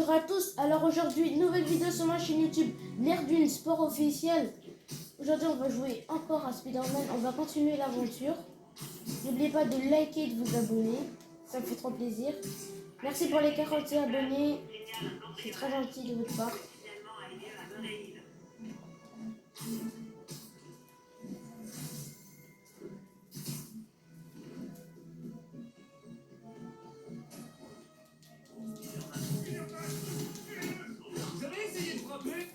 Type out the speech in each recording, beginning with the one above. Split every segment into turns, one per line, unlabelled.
Bonjour à tous, alors aujourd'hui, nouvelle vidéo sur ma chaîne YouTube, l'ère d'une sport officiel. Aujourd'hui on va jouer encore à Spider-Man, on va continuer l'aventure. N'oubliez pas de liker et de vous abonner, ça me fait trop plaisir. Merci pour les 40 abonnés, c'est très gentil de votre part.
Vous avez essayé de frapper?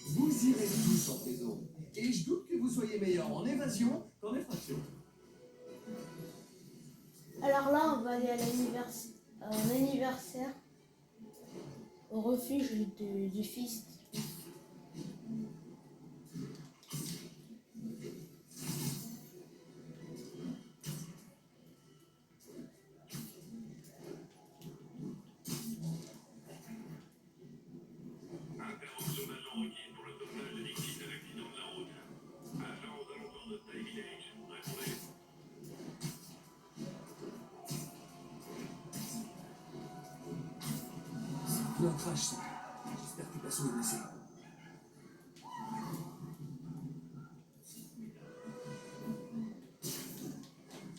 Vous irez tous en prison. Et je doute que vous soyez meilleur en évasion qu'en effraction.
Alors là on va aller à l'anniversaire, au refuge du fils.
Intervention d'agent requise pour le sauvetage des victimes de l'accident de la route. Agent aux alentours de Sky Village. Répondez.
C'est plus un crash, ça. J'espère que personne n'est blessé.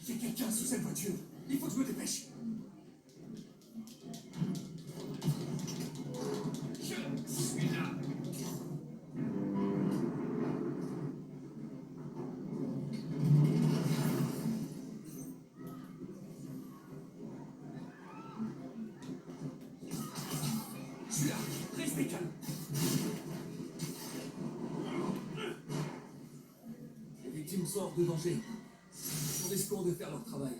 Il y a quelqu'un sous cette voiture. Il faut que je me dépêche. Je suis là. Je suis là. Restez calme. Les victimes sont hors de danger. Nous risquons de faire leur travail.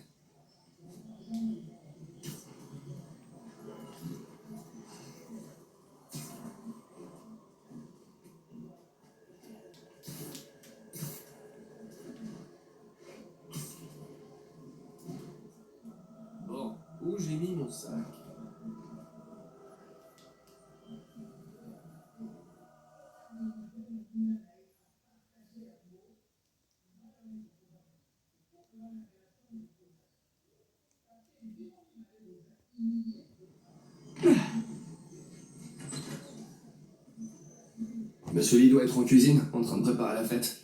Bon, où j'ai mis mon sac? Monsieur Lee doit être en cuisine, en train de préparer la fête.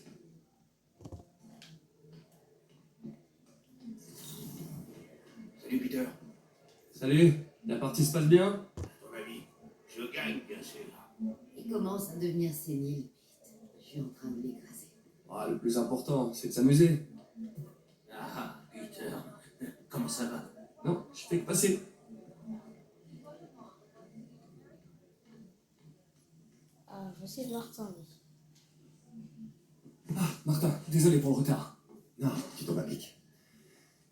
Salut Peter.
Salut, la partie se passe bien?
À ton avis, je gagne bien sûr.
Il commence à devenir sénile, Pete. Je suis en train de l'écraser.
Ah, le plus important, c'est de s'amuser.
Ah, Peter. Comment ça va?
Non, je fais que passer.
Ah, je sais Martin, lui.
Ah, Martin, désolé pour le retard.
Non, tu tombes à pic.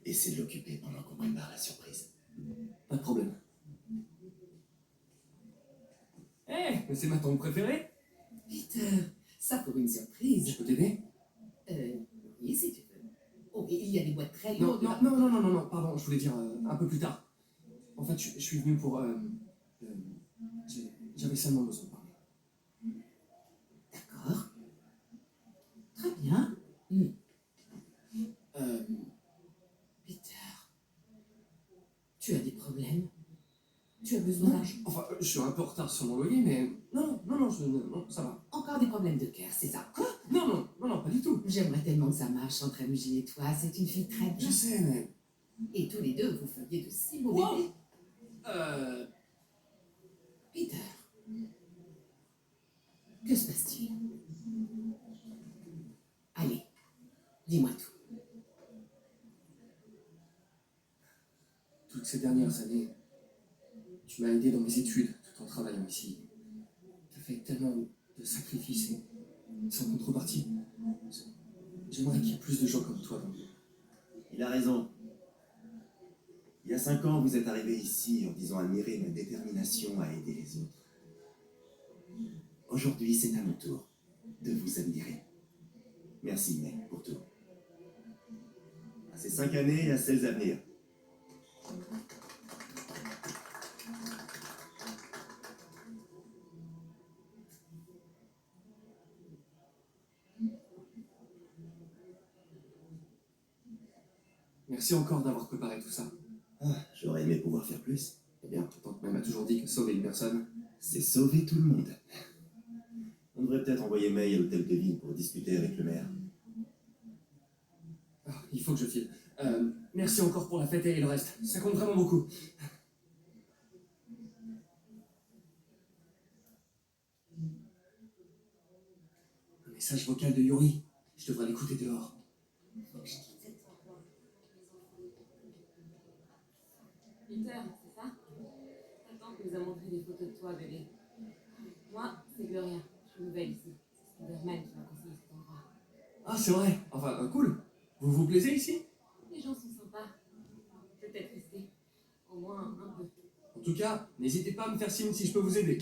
Essaie de l'occuper pendant qu'on prépare la surprise.
Pas de problème. Eh, mais c'est ma tombe préférée.
Peter, ça pour une
Je
surprise.
peux t'aider?
Oui, si tu veux. Oh, et il y a des boîtes très
Non,
lourdes.
non, non, non, non, non, non, pardon, je voulais dire un peu plus tard. En fait, je suis venu pour... j'avais seulement besoin de parler.
D'accord. Très bien. Peter, tu as des problèmes? Tu as besoin
Non,
d'argent?
enfin, je suis un peu en retard sur mon loyer, mais... Non, non, non, non, ça va.
Encore des problèmes de cœur, c'est ça? Quoi?
Non, non, non, non, pas du tout.
J'aimerais tellement que ça marche entre MJ et toi. C'est une fille très bien.
Je sais, mais...
Et tous les deux, vous feriez de si beaux
Wow.
bébés. Peter, que se passe-t-il? Allez, dis-moi tout.
Toutes ces dernières années, tu m'as aidé dans mes études tout en travaillant ici. Tu as fait tellement de sacrifices et sans contrepartie. J'aimerais qu'il y ait plus de gens comme toi dans le monde.
Il a raison. Il y a 5 ans, vous êtes arrivé ici en disant admirer ma détermination à aider les autres. Aujourd'hui, c'est à mon tour de vous admirer. Merci, mec, pour tout. À ces 5 années et à celles à venir.
Merci encore d'avoir préparé tout ça.
Ah, j'aurais aimé pouvoir faire plus.
Eh bien, tante May m'a toujours dit que sauver une personne...
C'est sauver tout le monde. On devrait peut-être envoyer May à l'hôtel de ville pour discuter avec le maire.
Ah, il faut que je file. Merci encore pour la fête et le reste. Ça compte vraiment beaucoup. Un message vocal de Yuri. Je devrais l'écouter dehors.
Peter, c'est ça? Attends que nous a montré des photos de toi, bébé. Moi, c'est Gloria. Je suis nouvelle ici. C'est Spider-Man qui m'a conseillé cet endroit.
Ah, c'est vrai. Enfin, cool. Vous vous plaisez ici?
Les gens sont sympas. Peut-être rester. Au moins un peu.
En tout cas, n'hésitez pas à me faire signe si je peux vous aider.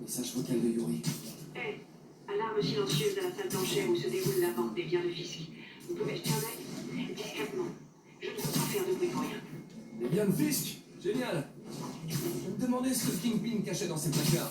Message vocal de Yuri.
Hé, alarme silencieuse à la salle d'enchères où se déroule la vente des biens de Fisk. Vous pouvez jeter un œil? Discrètement. Je ne peux pas faire de bruit pour rien.
Les biens de Fisk? Génial. Je me demandais ce que Kingpin cachait dans ses placards.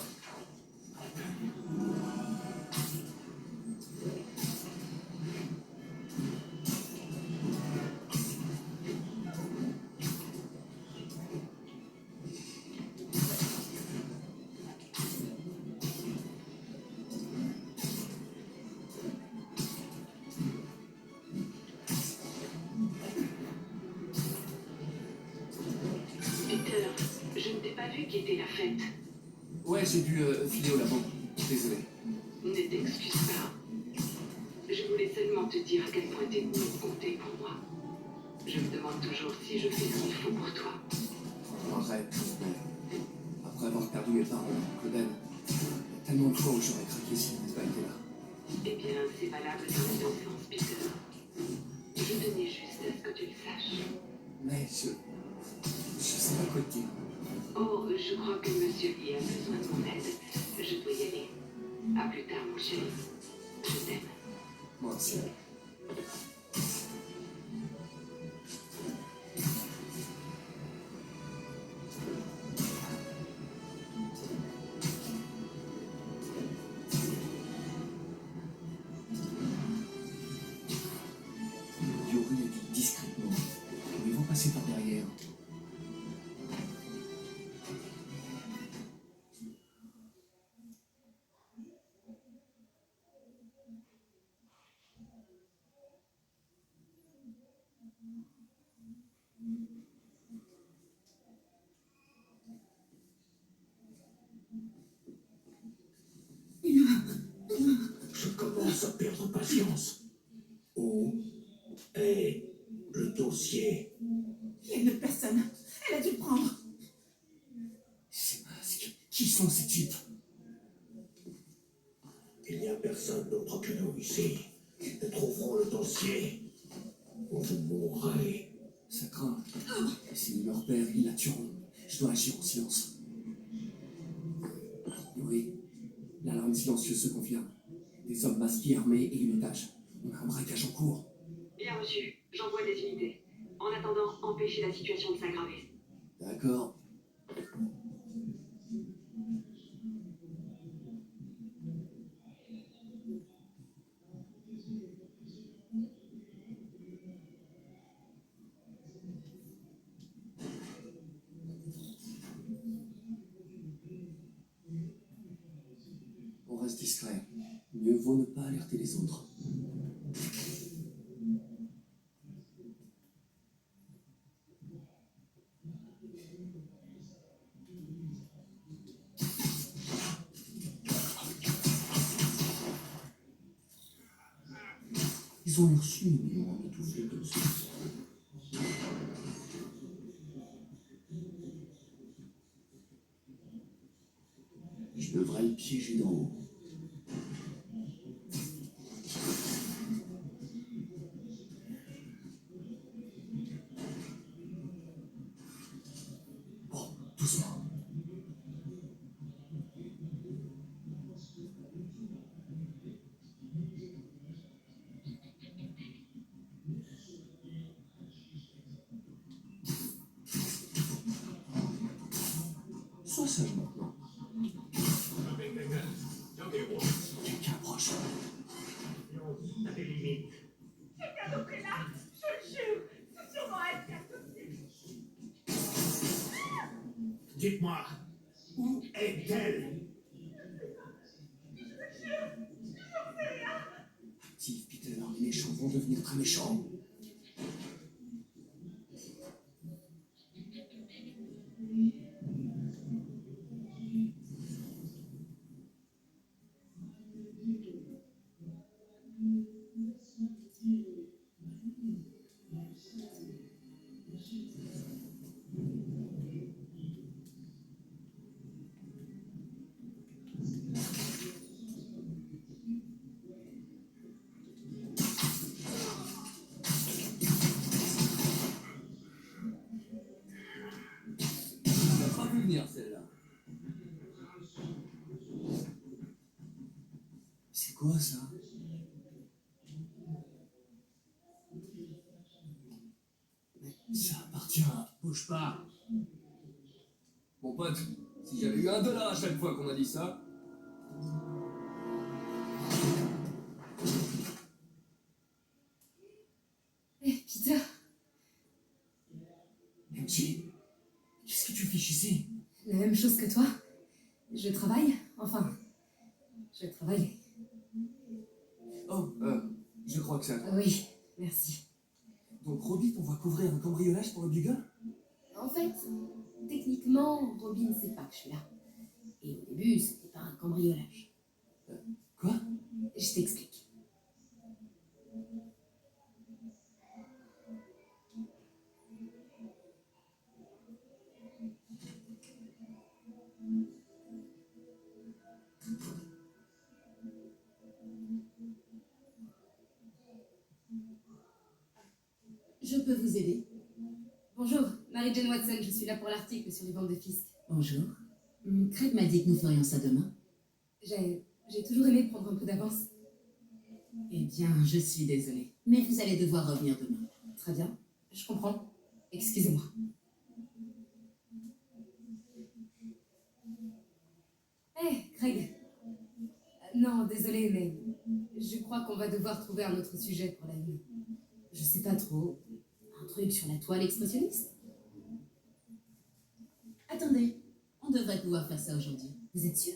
Peter, je ne t'ai pas vu quitter la fête.
Ouais, j'ai dû filer au labo. Désolé.
Ne t'excuse pas. Je voulais seulement te dire à quel point tes goûts comptaient pour moi. Je me demande toujours si je fais ce qu'il faut pour toi.
Arrête, mais après avoir perdu mes parents, Claudel, il y a tellement de fois où j'aurais craqué s'il n'avait pas été là.
Eh bien, c'est valable dans les deux sens, Peter. Je tenais juste à ce que tu le saches.
Mais je sais pas quoi te dire.
Oh, je crois que Monsieur Lee a besoin de mon aide. Je dois y aller. À plus tard, mon chéri. Je t'aime.
Moi aussi. Yuri a dit discrètement. Ils vont passer par derrière.
Je commence à perdre patience. Où est le dossier?
Il y a une personne. Elle a dû le prendre.
Ces masques, qui sont ces types?
Il n'y a personne d'autre que nous ici. Nous trouverons le dossier. Vous mourrez.
Ça craint. S'ils me repèrent, ils la tueront. Je dois agir en silence. Yuri, l'alarme silencieuse se confirme. Des hommes masqués armés et une otage. On a un braquage en cours.
Bien reçu. J'envoie des unités. En attendant, empêchez la situation de s'aggraver.
D'accord. On reste discret. Mieux vaut ne pas alerter les autres. Ils ont reçu, mais ils ont étouffé le dossier. Je devrais le piéger d'en haut. personne maintenant. Quelqu'un approche.
À des limites.
Quelqu'un d'autre est là, je le jure. C'est sûrement elle qui a tout fait.
Dites-moi, où est-elle?
Active, Peter. Les méchants vont devenir très méchants. On n'a pas vu venir celle-là. C'est quoi ça? Ça appartient à... Bouge pas. Mon pote, si j'avais eu $1 à chaque fois qu'on a dit ça...
Eh, Peter,
MJ, qu'est-ce que tu fiches ici?
la même chose que toi. Je travaille, enfin, je travaille.
Oh, je crois que ça...
Oui, merci.
Donc Robbie, on va couvrir un cambriolage pour le Bugle?
En fait, techniquement, Robin ne sait pas que je suis là. Et au début, c'était pas un cambriolage.
Quoi?
Je t'explique. Je peux vous aider. Bonjour, Mary-Jane Watson, je suis là pour l'article sur les ventes de Fisk.
Bonjour. Craig m'a dit que nous ferions ça demain.
J'ai toujours aimé prendre un peu d'avance.
Eh bien, je suis désolée. Mais vous allez devoir revenir demain.
Très bien, je comprends. Excusez-moi. Hé, Craig. Non, désolé, mais je crois qu'on va devoir trouver un autre sujet pour la une. Je sais pas trop. Un truc sur la toile expressionniste?
Attendez, on devrait pouvoir faire ça aujourd'hui.
Vous êtes sûr?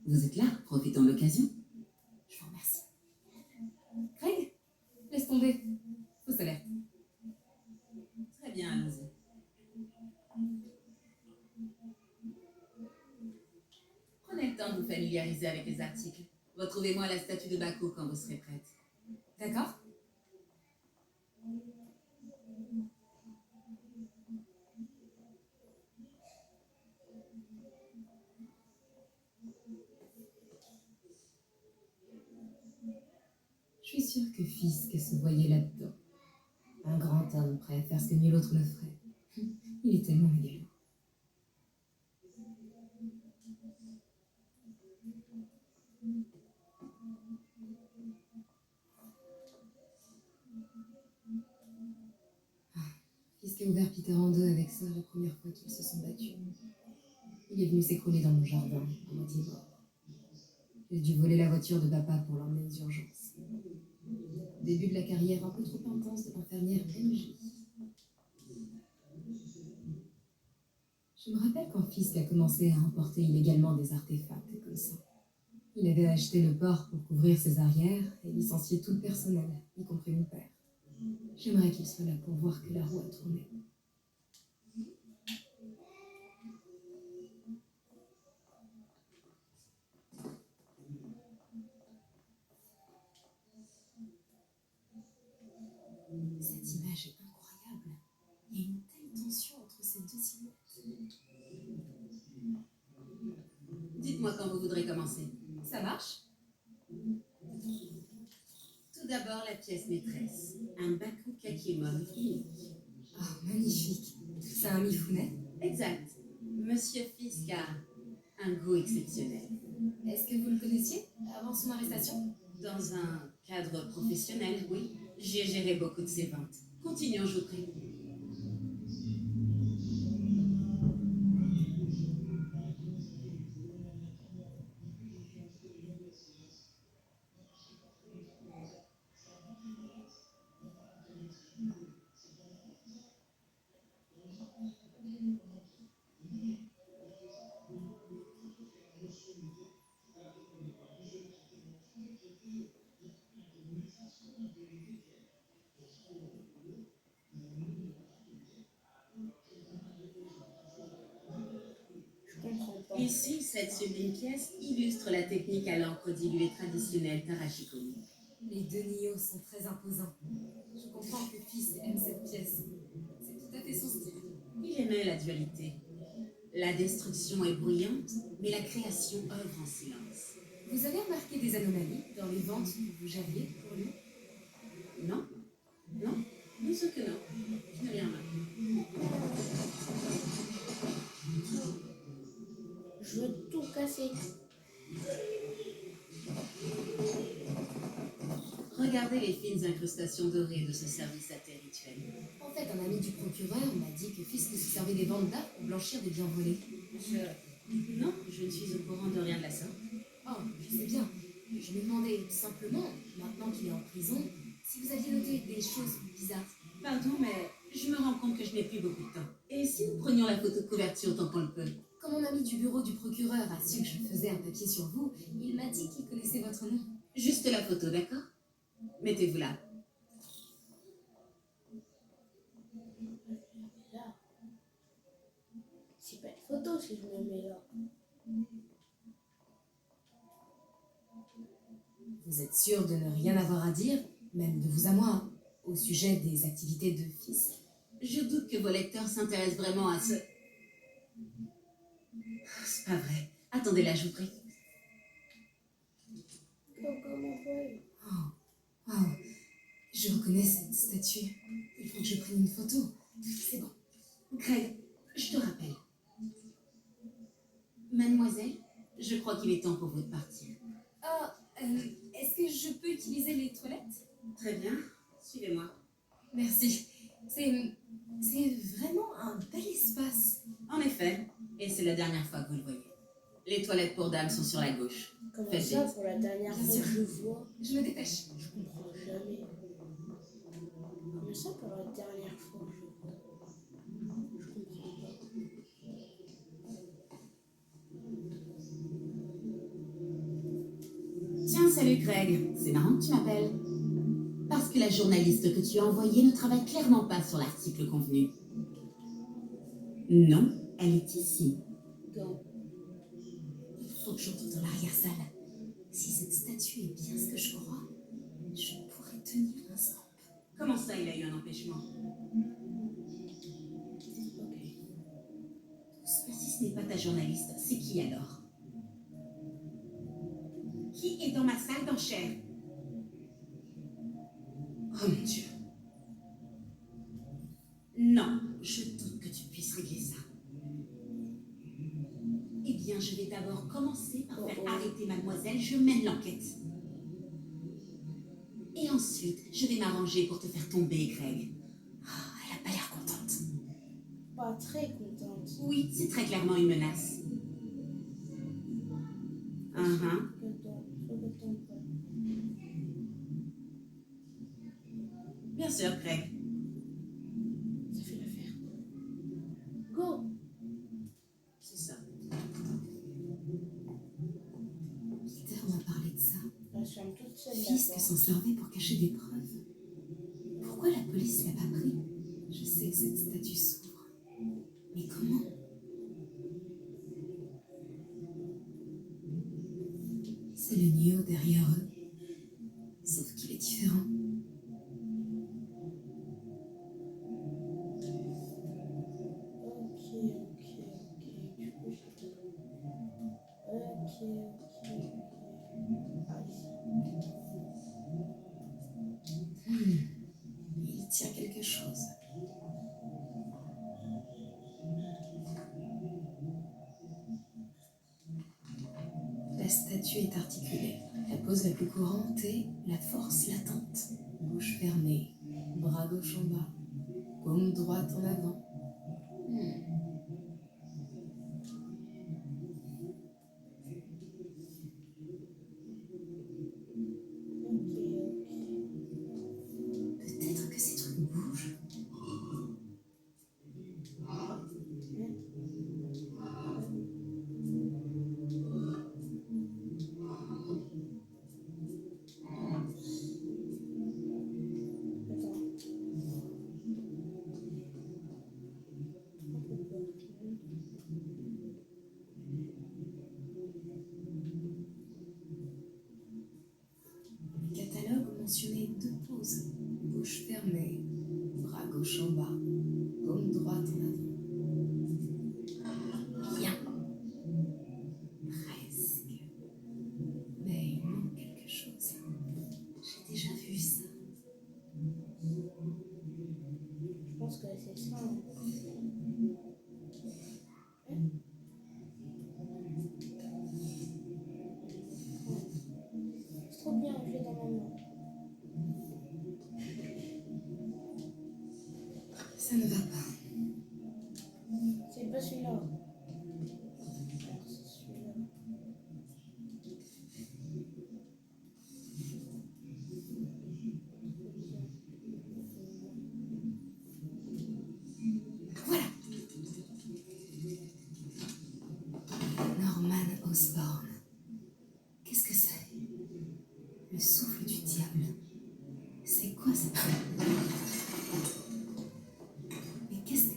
Vous êtes là, profitons de l'occasion.
Je vous remercie. Craig, laisse tomber. Fausse alerte.
Très bien, allons-y. Prenez le temps de vous familiariser avec les articles. Retrouvez-moi la statue de Baco quand vous serez prête.
D'accord? Je suis sûre que Fisk se voyait là-dedans. Un grand homme prêt à faire ce que nul autre ne ferait. Il est tellement mégalo. Fisk a ouvert Peter en deux avec ça la première fois qu'ils se sont battus. Il est venu s'écrouler dans mon jardin, à moitié mort. J'ai dû voler la voiture de papa pour l'emmener aux urgences. Début de la carrière un peu trop intense de l'infirmière MJ. Je me rappelle quand Fisk a commencé à importer illégalement des artefacts comme ça. Il avait acheté le port pour couvrir ses arrières et licencié tout le personnel, y compris mon père. J'aimerais qu'il soit là pour voir que la roue a tourné. Cette image est incroyable. Il y a une telle tension entre ces deux silhouettes.
Dites-moi quand vous voudrez commencer.
Ça marche?
Tout d'abord, la pièce maîtresse. Un Baku Kakimon unique.
Oh, magnifique. C'est un Mifune.
Exact. Monsieur Fisk a un goût exceptionnel.
Est-ce que vous le connaissiez avant son arrestation?
Dans un cadre professionnel, oui. J'ai géré beaucoup de ses ventes. Continuons, je vous prie. Ici, cette sublime pièce illustre la technique à l'encre diluée traditionnelle Tarashikomi.
Les deux Nio sont très imposants. Je comprends que Fils aime cette pièce. C'est tout à fait son style.
Il aimait la dualité. La destruction est bruyante, mais la création œuvre en silence.
Vous avez remarqué des anomalies dans les ventes que vous gériez pour lui?
Non? Non? Bien sûr que non. Je n'ai rien remarqué.
Je veux tout casser.
Regardez les fines incrustations dorées de ce service rituel.
En fait, un ami du procureur m'a dit que Fils se servait des ventes d'art pour blanchir des biens volés.
Non, je ne suis au courant de rien de la sorte.
Oh, je sais bien. Je me demandais simplement, maintenant qu'il est en prison, si vous aviez noté des choses bizarres.
Pardon, mais je me rends compte que je n'ai plus beaucoup de temps. Et si nous prenions la photo de couverture tant qu'on le peut?
Quand mon ami du bureau du procureur a su que je faisais un papier sur vous, il m'a dit qu'il connaissait votre nom.
Juste la photo, d'accord? Mettez-vous là.
Là. C'est pas une photo si je me mets là.
Vous êtes sûr de ne rien avoir à dire, même de vous à moi, au sujet des activités de Fils?
Je doute que vos lecteurs s'intéressent vraiment à ce... C'est pas vrai. Attendez là, je vous prie.
Comment faire?
Oh, je reconnais cette statue. Il faut que je prenne une photo. C'est bon.
Greg, je te rappelle. Mademoiselle, je crois qu'il est temps pour vous de partir.
Est-ce que je peux utiliser les toilettes?
Très bien, suivez-moi.
Merci. C'est vraiment un bel espace.
En effet, et c'est la dernière fois que vous le voyez. Les toilettes pour dames sont sur la gauche.
Comment
Faites
ça
vite.
pour la dernière
Bien
fois
sûr.
que je vois?
Je me dépêche.
Je comprends jamais. Comment ça pour la dernière fois que je vois? Je comprends pas.
Tiens, salut Greg. C'est marrant que tu m'appelles. Parce que la journaliste que tu as envoyée ne travaille clairement pas sur l'article convenu. Non, elle est ici.
Donc,
Il faut que j'entre dans l'arrière-salle. Si cette statue est bien ce que je crois, je pourrais tenir un stamp.
Comment ça, il a eu un empêchement?
ok.
Si ce n'est pas ta journaliste, c'est qui alors? Qui est dans ma salle d'enchères? Oh mon Dieu. Non, je doute que tu puisses régler ça. Eh bien, je vais d'abord commencer par faire arrêter mademoiselle, je mène l'enquête. Et ensuite, je vais m'arranger pour te faire tomber, Greg. Ah, elle a pas l'air contente.
Pas très contente.
Oui, c'est très clairement une menace. Uh-huh. Bien sûr, Greg.
Ça fait l'affaire. Go!
C'est ça.
Peter m'a parlé de ça.
La chambre toute seule
Fisk
d'abord.
s'en servait pour cacher des preuves. Pourquoi la police l'a pas pris? Je sais que cette statue s'ouvre. Mais comment? C'est le Nio derrière eux. Sauf qu'il est différent.
Ok. Du coup, j'ai... Ok. Ah, ici.
Il tient quelque chose. La statue est articulée. La pose la plus courante est la force latente. Bouche fermée, bras gauche en bas, paume droite en avant. Peut-être que ces trucs bougent.
Attends.
gauche en bas, paume droite en avant. Bien. Presque. Mais il manque quelque chose. J'ai déjà vu ça.
Je pense que c'est ça. Hein. C'est trop bien, je l'ai dans ma main.
Ça ne va pas.
C'est pas celui-là. Alors, c'est celui-là.
Voilà. Norman Osborn. Qu'est-ce que c'est? Le souffle du diable. C'est quoi ça? Mais qu'est-ce que...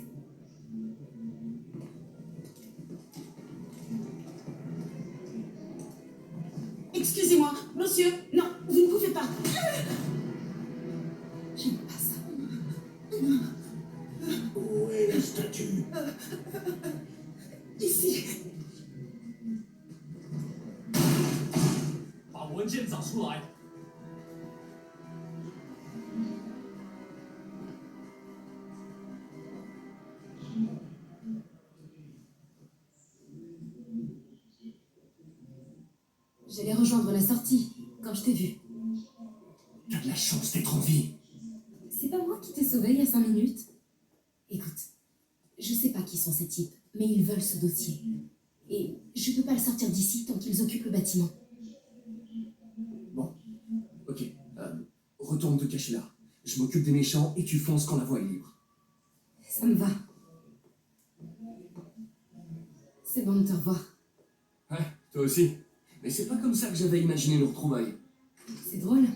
Excusez-moi, monsieur. Non, vous ne pouvez pas.
J'aime pas ça.
Où est la statue?
Ici.
把文件找出来。
J'allais rejoindre la sortie quand je t'ai vu.
T'as de la chance d'être en vie.
C'est pas moi qui t'ai sauvé il y a 5 minutes. Écoute, je sais pas qui sont ces types, mais ils veulent ce dossier. Et je peux pas le sortir d'ici tant qu'ils occupent le bâtiment.
Bon, ok. Retourne te cacher là. Je m'occupe des méchants et tu fonces quand la voie est libre.
Ça me va. C'est bon de te revoir.
Ouais, toi aussi. Mais c'est pas comme ça que j'avais imaginé nos retrouvailles.
C'est drôle.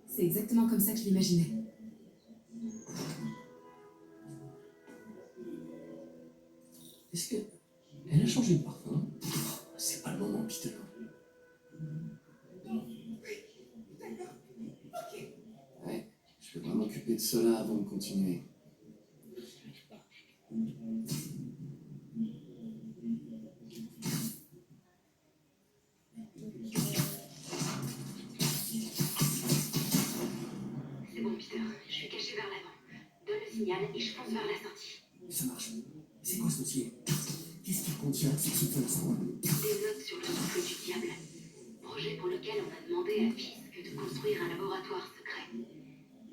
C'est exactement comme ça que je l'imaginais.
Est-ce que... Elle a changé de parfum? C'est pas le moment, Peter. Ouais, je vais pas m'occuper de cela avant de continuer.
C'est bon, Peter. Je suis caché vers l'avant. Donne le signal et je fonce vers la sortie.
Ça marche. C'est quoi ce dossier? Qu'est-ce qu'il contient, cette substance?
Des notes sur le souffle du diable. Projet pour lequel on a demandé à Fisk de construire un laboratoire secret.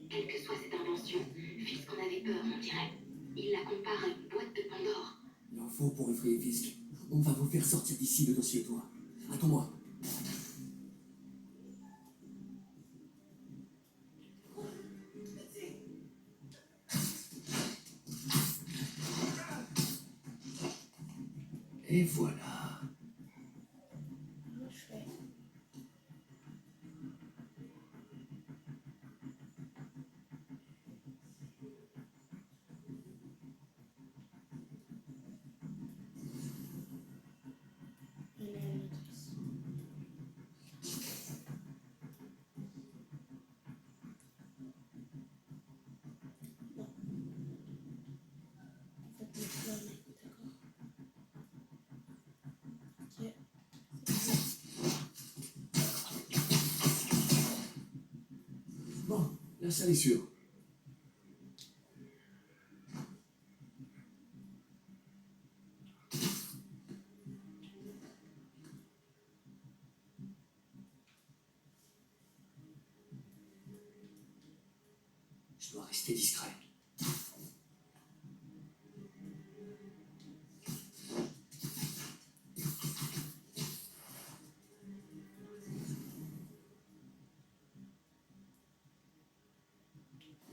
Quelle que soit cette invention, Fisk en avait peur, on dirait. Il la compare à une boîte de Pandore.
Il en faut pour effrayer Fisk. On va vous faire sortir d'ici le dossier, toi. Attends-moi. Et voilà.
Comment je fais? Il y en a une autre ici. Non. En fait, le plan, d'accord. Ok.
Bon, la salle est sûre. Je dois rester discret.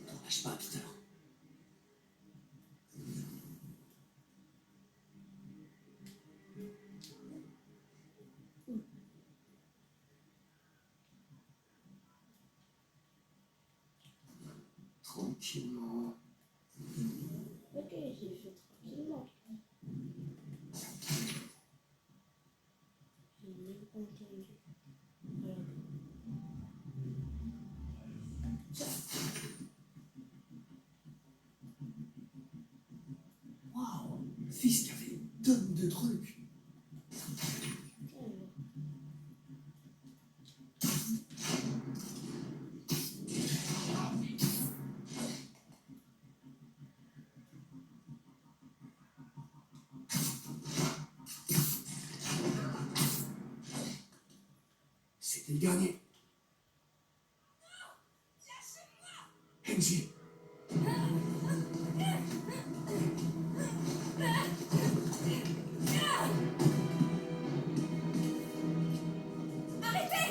T'en lâche pas, Peter. Tranquillement.
Ok, j'ai fait tranquillement. J'ai même pas entendu. Regarde. Tiens.
Fisk avait une tonne de trucs. C'était le dernier. Henry.
Arrêtez!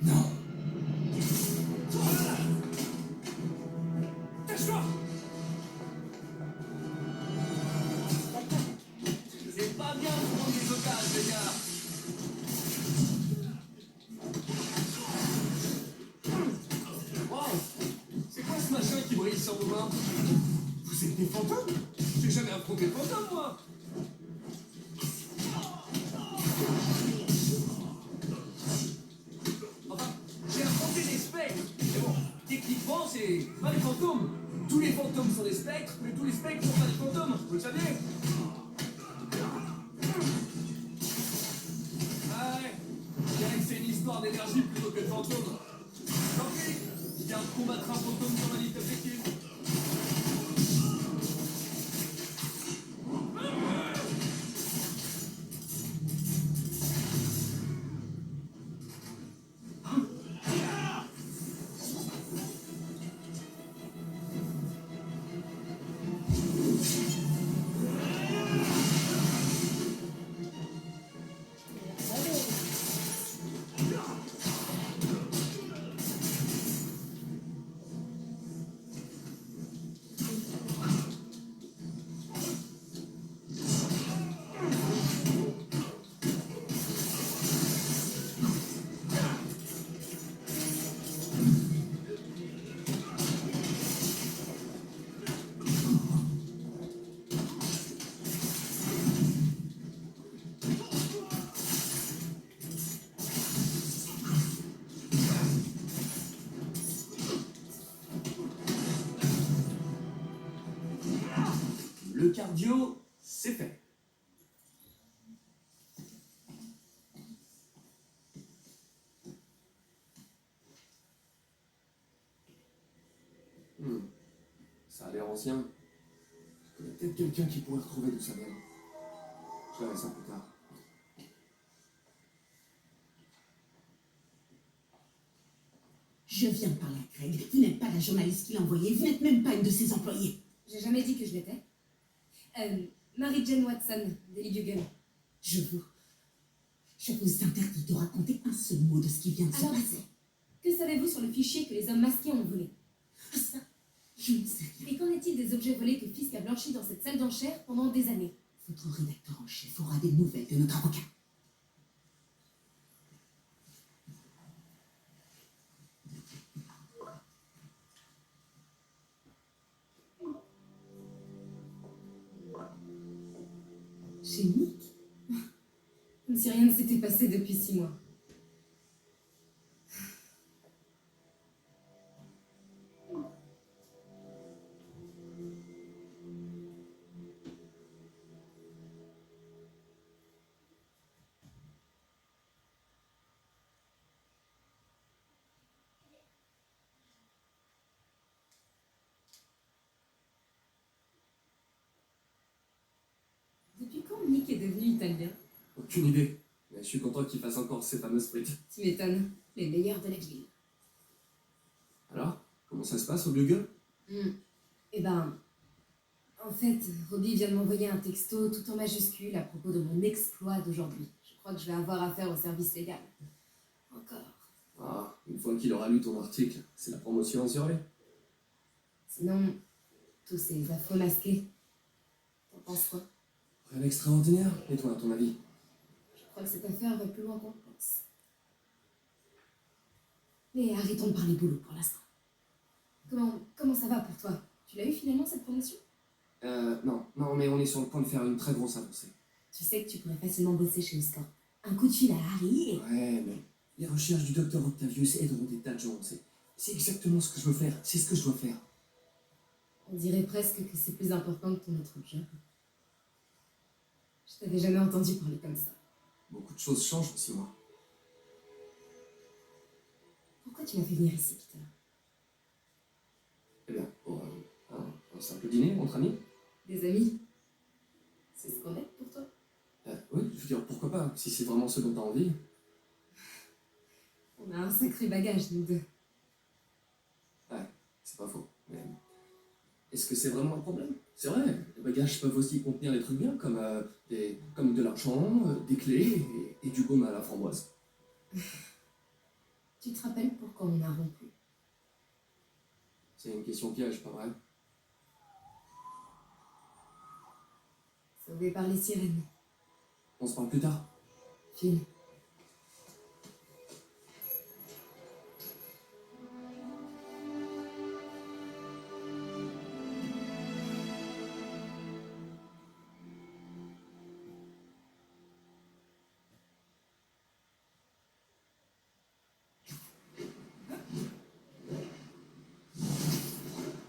Non. Cache-toi.
C'est pas bien de prendre des otages, les gars. Wow, c'est quoi ce machin qui brille sur vos mains?
Vous êtes des fantômes?
J'ai jamais affronté de fantôme, moi. Enfin, j'ai affronté des spectres. Mais bon, techniquement, c'est pas des fantômes. Tous les fantômes sont des spectres, mais tous les spectres sont pas des fantômes. Vous le saviez? Ah ouais, je dirais que c'est une histoire d'énergie plutôt que de fantômes. Tant pis, je viens de combattre un fantôme sur ma liste d'objectifs. Le cardio, c'est fait.
Ça a l'air ancien. Je connais peut-être quelqu'un qui pourrait retrouver d'où ça vient. Je verrai ça plus tard.
Je viens de parler à Craig. Vous n'êtes pas la journaliste qui l'a envoyé. Vous n'êtes même pas une de ses employés.
J'ai jamais dit que je l'étais. Mary Jane Watson, Daily Bugle.
Je vous interdis de raconter un seul mot de ce qui vient de se
Alors,
passer.
que savez-vous sur le fichier que les hommes masqués ont volé?
Ah, ça, je ne sais rien.
Et qu'en est-il des objets volés que Fisk a blanchis dans cette salle d'enchères pendant des années?
Votre rédacteur en chef aura des nouvelles de notre avocat.
Chez Nick? Comme si rien ne s'était passé depuis 6 mois. Depuis quand Nick est devenu italien?
Aucune idée. Mais je suis content qu'il fasse encore ces fameuses frites.
Tu m'étonnes. Les meilleurs de la ville.
Alors, comment ça se passe au Bugle?
Eh ben, en fait, Robbie vient de m'envoyer un texto tout en majuscule à propos de mon exploit d'aujourd'hui. Je crois que je vais avoir affaire au service légal. Encore.
Ah, une fois qu'il aura lu ton article, c'est la promotion assurée.
Sinon, tous ces affreux masqués. T'en penses quoi?
Rien d'extraordinaire. Et toi, à ton avis?
Je crois que cette affaire va plus loin qu'on pense. Mais arrêtons de parler boulot pour l'instant. Comment ça va pour toi? Tu l'as eu finalement cette promotion?
Non, mais on est sur le point de faire une très grosse avancée.
Tu sais que tu pourrais facilement bosser chez Oscar. Un coup de fil à Harry et...
Ouais, mais les recherches du docteur Octavius aideront des tas de gens. C'est exactement ce que je veux faire. C'est ce que je dois faire.
On dirait presque que c'est plus important que ton autre job. Je t'avais jamais entendu parler comme ça.
Beaucoup de choses changent en 6 mois.
Pourquoi tu m'as fait venir ici, Peter?
Eh bien, pour un simple dîner entre amis.
Des amis? C'est ce qu'on est pour toi?
Oui, je veux dire, pourquoi pas, si c'est vraiment ce dont t'as envie.
On a un sacré bagage, nous deux.
Ouais, c'est pas faux. Mais est-ce que c'est vraiment un problème? C'est vrai, les bagages peuvent aussi contenir des trucs bien, comme de l'argent, des clés et du baume à la framboise.
Tu te rappelles pourquoi on a rompu?
C'est une question piège, pas vrai?
Sauvé par les sirènes.
On se parle plus tard.
File.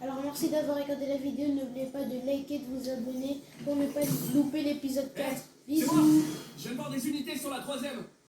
Alors merci d'avoir regardé la vidéo, n'oubliez pas de liker, de vous abonner pour ne pas louper l'épisode 4.
C'est moi!
Bisous.
Je vais voir des unités sur la 3ème.